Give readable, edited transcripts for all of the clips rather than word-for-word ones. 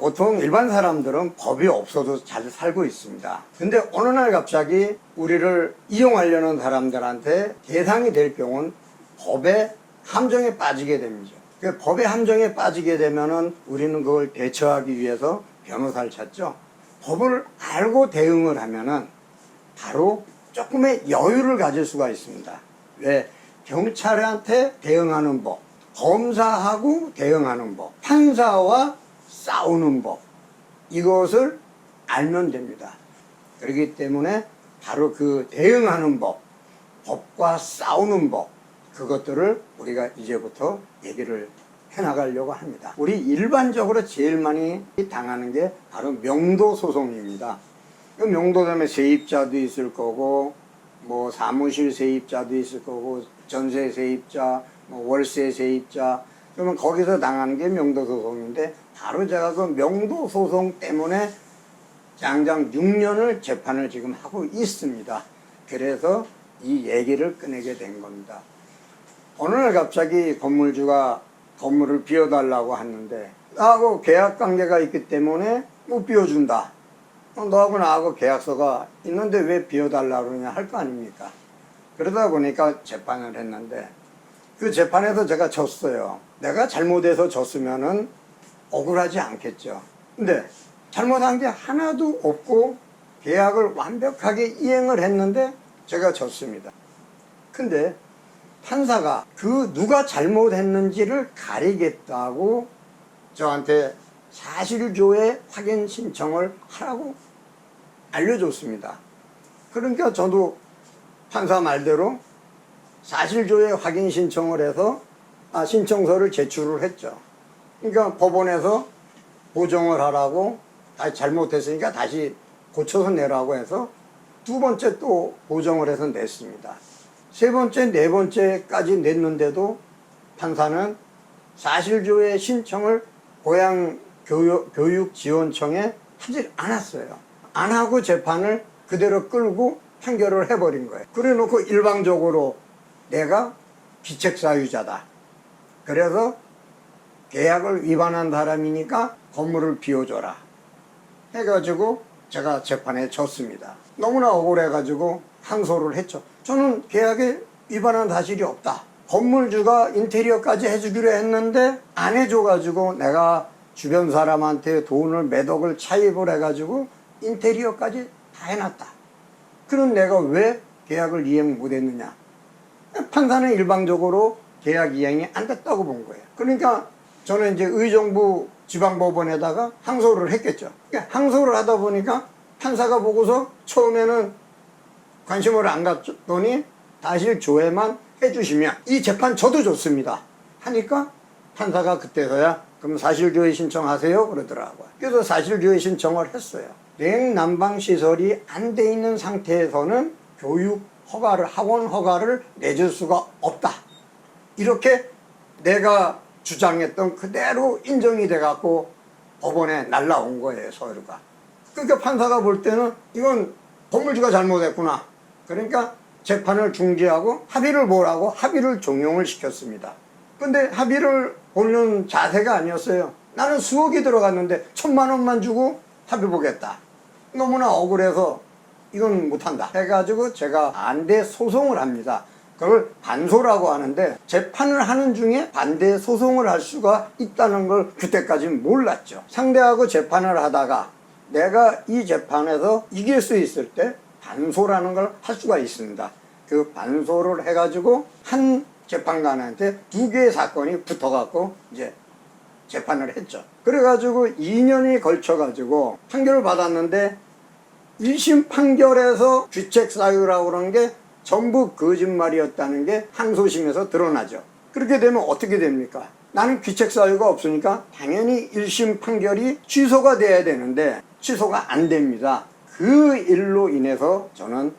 보통 일반 사람들은 법이 없어도 잘 살고 있습니다. 근데 어느 날 갑자기 우리를 이용하려는 사람들한테 대상이 될 경우는 법의 함정에 빠지게 됩니다. 그 법의 함정에 빠지게 되면은 우리는 그걸 대처하기 위해서 변호사를 찾죠. 법을 알고 대응을 하면은 바로 조금의 여유를 가질 수가 있습니다. 왜? 경찰한테 대응하는 법, 검사하고 대응하는 법, 판사와 싸우는 법, 이것을 알면 됩니다. 그렇기 때문에 바로 그 대응하는 법, 법과 싸우는 법, 그것들을 우리가 이제부터 얘기를 해나가려고 합니다. 우리 일반적으로 제일 많이 당하는 게 바로 명도 소송입니다. 명도 때문에 세입자도 있을 거고, 뭐 사무실 세입자도 있을 거고, 전세 세입자, 뭐 월세 세입자, 그러면 거기서 당하는 게 명도 소송인데, 바로 제가 그 명도 소송 때문에 장장 6년을 재판을 지금 하고 있습니다. 그래서 이 얘기를 꺼내게 된 겁니다. 어느 날 갑자기 건물주가 건물을 비워달라고 하는데, 나하고 계약관계가 있기 때문에 못 비워준다. 너하고 나하고 계약서가 있는데 왜 비워달라고 그러냐 할 거 아닙니까? 그러다 보니까 재판을 했는데, 그 재판에서 제가 졌어요. 내가 잘못해서 졌으면은 억울하지 않겠죠. 근데 잘못한 게 하나도 없고 계약을 완벽하게 이행을 했는데 제가 졌습니다. 근데 판사가 그 누가 잘못했는지를 가리겠다고 저한테 사실조회 확인 신청을 하라고 알려줬습니다. 그러니까 저도 판사 말대로 사실조회 확인 신청을 해서 신청서를 제출을 했죠. 그러니까 법원에서 보정을 하라고, 다시 잘못했으니까 다시 고쳐서 내라고 해서 두 번째 또 보정을 해서 냈습니다. 세 번째, 네 번째까지 냈는데도 판사는 사실조회 신청을 고향교육지원청에 하질 않았어요. 안 하고 재판을 그대로 끌고 판결을 해버린 거예요. 그래 놓고 일방적으로 내가 기책사유자다. 그래서 계약을 위반한 사람이니까 건물을 비워줘라 해가지고 제가 재판에 졌습니다. 너무나 억울해가지고 항소를 했죠. 저는 계약에 위반한 사실이 없다. 건물주가 인테리어까지 해주기로 했는데 안 해줘가지고 내가 주변 사람한테 돈을 몇 억을 차입을 해가지고 인테리어까지 다 해놨다. 그럼 내가 왜 계약을 이행 못했느냐? 판사는 일방적으로 계약 이행이 안 됐다고 본 거예요. 그러니까 저는 이제 의정부 지방법원에다가 항소를 했겠죠. 그러니까 항소를 하다 보니까 판사가 보고서 처음에는 관심을 안 갖더니 사실 조회만 해주시면 이 재판 저도 좋습니다 하니까 판사가 그때서야 그럼 사실조회 신청하세요 그러더라고요. 그래서 사실조회 신청을 했어요. 냉난방시설이 안 돼 있는 상태에서는 교육 허가를, 학원 허가를 내줄 수가 없다. 이렇게 내가 주장했던 그대로 인정이 돼갖고 법원에 날라온 거예요, 서류가. 그러니까 판사가 볼 때는 이건 건물주가 잘못했구나. 그러니까 재판을 중지하고 합의를 보라고 합의를 종용을 시켰습니다. 근데 합의를 보는 자세가 아니었어요. 나는 수억이 들어갔는데 1,000만 원만 주고 합의 보겠다. 너무나 억울해서 이건 못한다 해가지고 제가 반대 소송을 합니다. 그걸 반소라고 하는데 재판을 하는 중에 반대 소송을 할 수가 있다는 걸 그때까지는 몰랐죠. 상대하고 재판을 하다가 내가 이 재판에서 이길 수 있을 때 반소라는 걸 할 수가 있습니다. 그 반소를 해가지고 한 재판관한테 2개의 사건이 붙어갖고 이제 재판을 했죠. 그래가지고 2년이 걸쳐가지고 판결을 받았는데 1심 판결에서 귀책사유라고 그런 게 전부 거짓말이었다는 게 항소심에서 드러나죠. 그렇게 되면 어떻게 됩니까? 나는 귀책사유가 없으니까 당연히 1심 판결이 취소가 돼야 되는데 취소가 안 됩니다. 그 일로 인해서 저는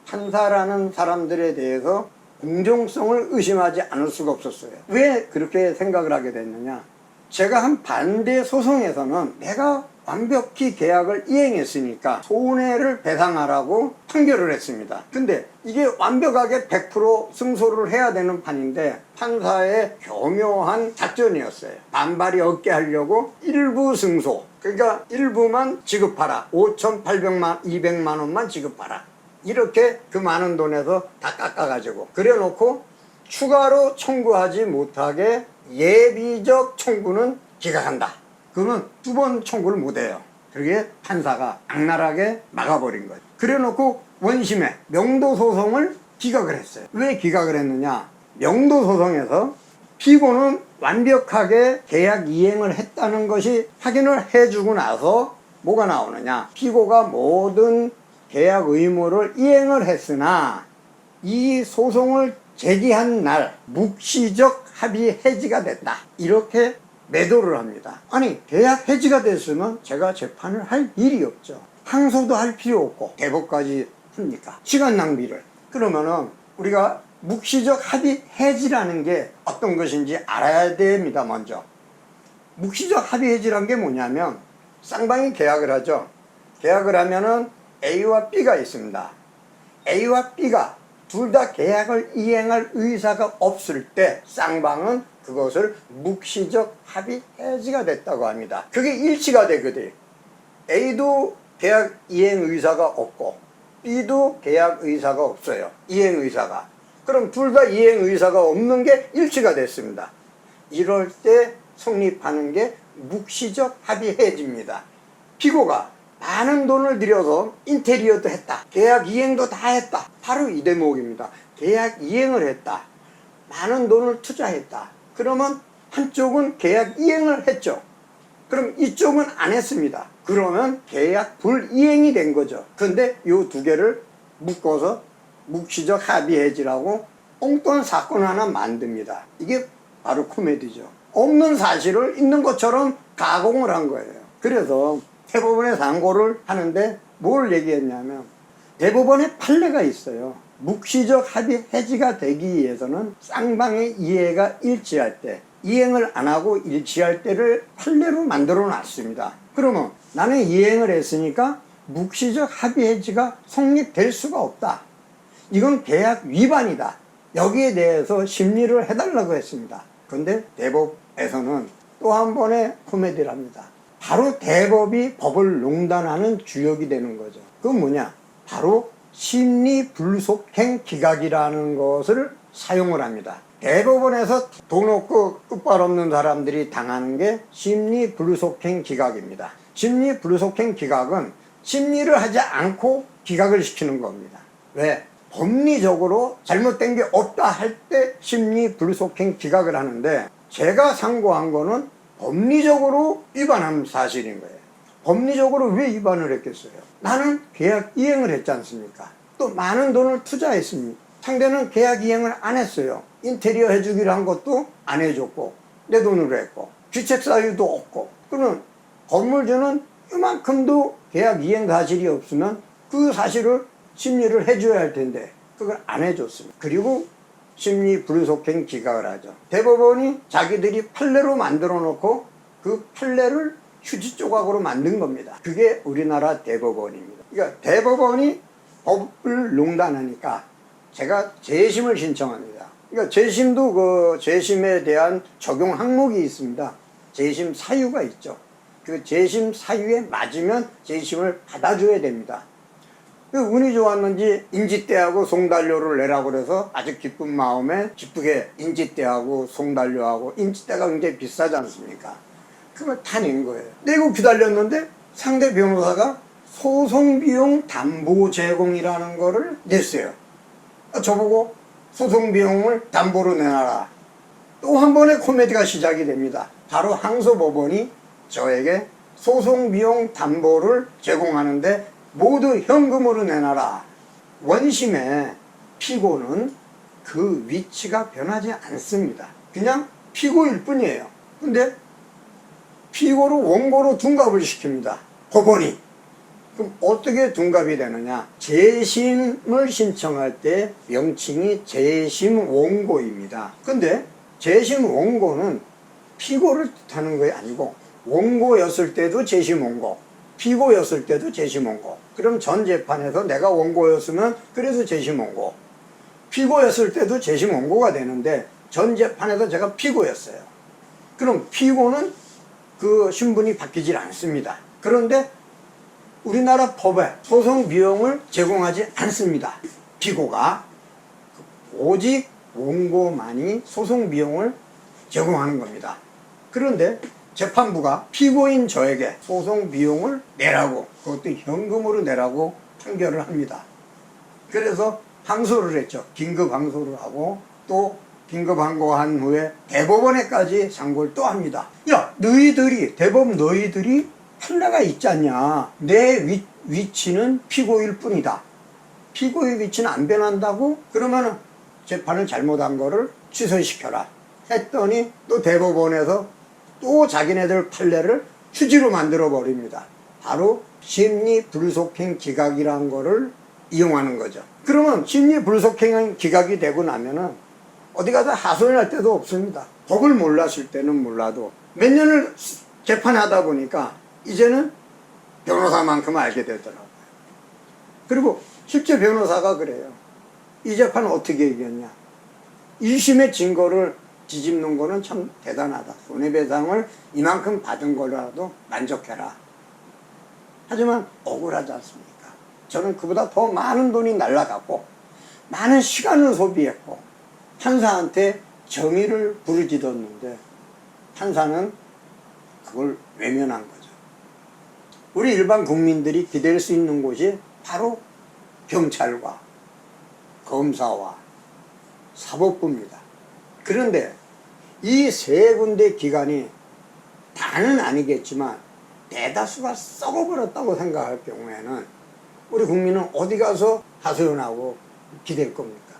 판사라는 사람들에 대해서 공정성을 의심하지 않을 수가 없었어요. 왜 그렇게 생각을 하게 됐느냐? 제가 한 반대 소송에서는 내가 완벽히 계약을 이행했으니까 손해를 배상하라고 판결을 했습니다. 근데 이게 완벽하게 100% 승소를 해야 되는 판인데 판사의 교묘한 작전이었어요. 반발이 없게 하려고 일부 승소, 그러니까 일부만 지급하라, 5,800만 200만 원만 지급하라, 이렇게 그 많은 돈에서 다 깎아가지고 그래놓고 추가로 청구하지 못하게 예비적 청구는 기각한다. 그러면 두 번 청구를 못해요. 그게 판사가 악랄하게 막아버린 거예요. 그래놓고 원심에 명도소송을 기각을 했어요. 왜 기각을 했느냐? 명도소송에서 피고는 완벽하게 계약 이행을 했다는 것이 확인을 해주고 나서 뭐가 나오느냐? 피고가 모든 계약 의무를 이행을 했으나 이 소송을 제기한 날 묵시적 합의 해지가 됐다, 이렇게 매도를 합니다. 아니, 계약 해지가 됐으면 제가 재판을 할 일이 없죠. 항소도 할 필요 없고 대법까지 합니까? 시간 낭비를. 그러면은 우리가 묵시적 합의 해지라는 게 어떤 것인지 알아야 됩니다. 먼저 묵시적 합의 해지란 게 뭐냐면 쌍방이 계약을 하죠. 계약을 하면은 A와 B가 있습니다. A와 B가 둘 다 계약을 이행할 의사가 없을 때 쌍방은 그것을 묵시적 합의 해지가 됐다고 합니다. 그게 일치가 되거든요. A도 계약 이행 의사가 없고 B도 계약 의사가 없어요. 이행 의사가. 그럼 둘 다 이행 의사가 없는 게 일치가 됐습니다. 이럴 때 성립하는 게 묵시적 합의 해지입니다. 피고가 많은 돈을 들여서 인테리어도 했다, 계약 이행도 다 했다. 바로 이 대목입니다. 계약 이행을 했다, 많은 돈을 투자했다. 그러면 한쪽은 계약 이행을 했죠. 그럼 이쪽은 안 했습니다. 그러면 계약 불이행이 된 거죠. 근데 이 두 개를 묶어서 묵시적 합의 해지라고 엉뚱한 사건 하나 만듭니다. 이게 바로 코미디죠. 없는 사실을 있는 것처럼 가공을 한 거예요. 그래서 대법원에 상고를 하는데 뭘 얘기했냐면 대법원에 판례가 있어요. 묵시적 합의 해지가 되기 위해서는 쌍방의 이해가 일치할 때, 이행을 안 하고 일치할 때를 판례로 만들어 놨습니다. 그러면 나는 이행을 했으니까 묵시적 합의 해지가 성립될 수가 없다, 이건 계약 위반이다, 여기에 대해서 심리를 해달라고 했습니다. 그런데 대법에서는 또 한 번의 코미디를 합니다. 바로 대법이 법을 농단하는 주역이 되는 거죠. 그건 뭐냐? 바로 심리불속행 기각이라는 것을 사용을 합니다. 대법원에서 돈 없고 끝발 없는 사람들이 당하는 게 심리불속행 기각입니다. 심리불속행 기각은 심리를 하지 않고 기각을 시키는 겁니다. 왜? 법리적으로 잘못된 게 없다 할 때 심리불속행 기각을 하는데, 제가 상고한 거는 법리적으로 위반한 사실인 거예요. 법리적으로 왜 위반을 했겠어요? 나는 계약 이행을 했지 않습니까? 또 많은 돈을 투자했습니다. 상대는 계약 이행을 안 했어요. 인테리어 해주기로 한 것도 안 해줬고 내 돈으로 했고 귀책 사유도 없고. 그러면 건물주는 이만큼도 계약 이행 사실이 없으면 그 사실을 심리를 해줘야 할 텐데 그걸 안 해줬습니다. 그리고 심리불속행 기각을 하죠. 대법원이 자기들이 판례로 만들어 놓고 그 판례를 휴지 조각으로 만든 겁니다. 그게 우리나라 대법원입니다. 그러니까 대법원이 법을 농단하니까 제가 재심을 신청합니다. 그러니까 재심도 그 재심에 대한 적용 항목이 있습니다. 재심 사유가 있죠. 그 재심 사유에 맞으면 재심을 받아줘야 됩니다. 운이 좋았는지 인지대하고 송달료를 내라고 그래서 아주 기쁜 마음에 기쁘게 인지대하고 송달료하고, 인지대가 굉장히 비싸지 않습니까? 그걸 다 낸 거예요. 내고 기다렸는데 상대 변호사가 소송비용 담보 제공이라는 거를 냈어요. 저보고 소송비용을 담보로 내놔라. 또 한 번의 코미디가 시작이 됩니다. 바로 항소법원이 저에게 소송비용 담보를 제공하는데 모두 현금으로 내놔라. 원심에 피고는 그 위치가 변하지 않습니다. 그냥 피고일 뿐이에요. 근데 피고를 원고로 둔갑을 시킵니다. 법원이. 그럼 어떻게 둔갑이 되느냐? 재심을 신청할 때 명칭이 재심 원고입니다. 근데 재심 원고는 피고를 뜻하는 것이 아니고 원고였을 때도 재심 원고, 피고였을 때도 재심 원고. 그럼 전 재판에서 내가 원고였으면 그래서 재심 원고, 피고였을 때도 재심 원고가 되는데 전 재판에서 제가 피고였어요. 그럼 피고는 그 신분이 바뀌질 않습니다. 그런데 우리나라 법에 소송 비용을 제공하지 않습니다. 피고가 오직 원고만이 소송 비용을 제공하는 겁니다. 그런데 재판부가 피고인 저에게 소송 비용을 내라고, 그것도 현금으로 내라고 판결을 합니다. 그래서 항소를 했죠. 긴급 항소를 하고 또 긴급 항고한 후에 대법원에까지 상고를 또 합니다. 야, 대법 너희들이 판례가 있지 않냐. 내 위치는 피고일 뿐이다. 피고의 위치는 안 변한다고? 그러면은 재판을 잘못한 거를 취소시켜라 했더니 또 대법원에서 또 자기네들 판례를 휴지로 만들어 버립니다. 바로 심리 불속행 기각이라는 거를 이용하는 거죠. 그러면 심리 불속행 기각이 되고 나면은 어디 가서 하소연할 데도 없습니다. 법을 몰랐을 때는 몰라도 몇 년을 재판하다 보니까 이제는 변호사만큼 알게 되더라고요. 그리고 실제 변호사가 그래요. 이 재판 어떻게 이겼냐. 1심의 증거를 뒤집는 거는 참 대단하다. 손해배상을 이만큼 받은 거라도 만족해라. 하지만 억울하지 않습니까? 저는 그보다 더 많은 돈이 날아갔고 많은 시간을 소비했고 판사한테 정의를 부르짖었는데 판사는 그걸 외면한 거죠. 우리 일반 국민들이 기댈 수 있는 곳이 바로 경찰과 검사와 사법부입니다. 그런데 이 세 군데 기관이 다는 아니겠지만 대다수가 썩어버렸다고 생각할 경우에는 우리 국민은 어디 가서 하소연하고 기댈 겁니까?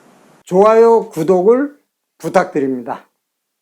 좋아요, 구독을 부탁드립니다.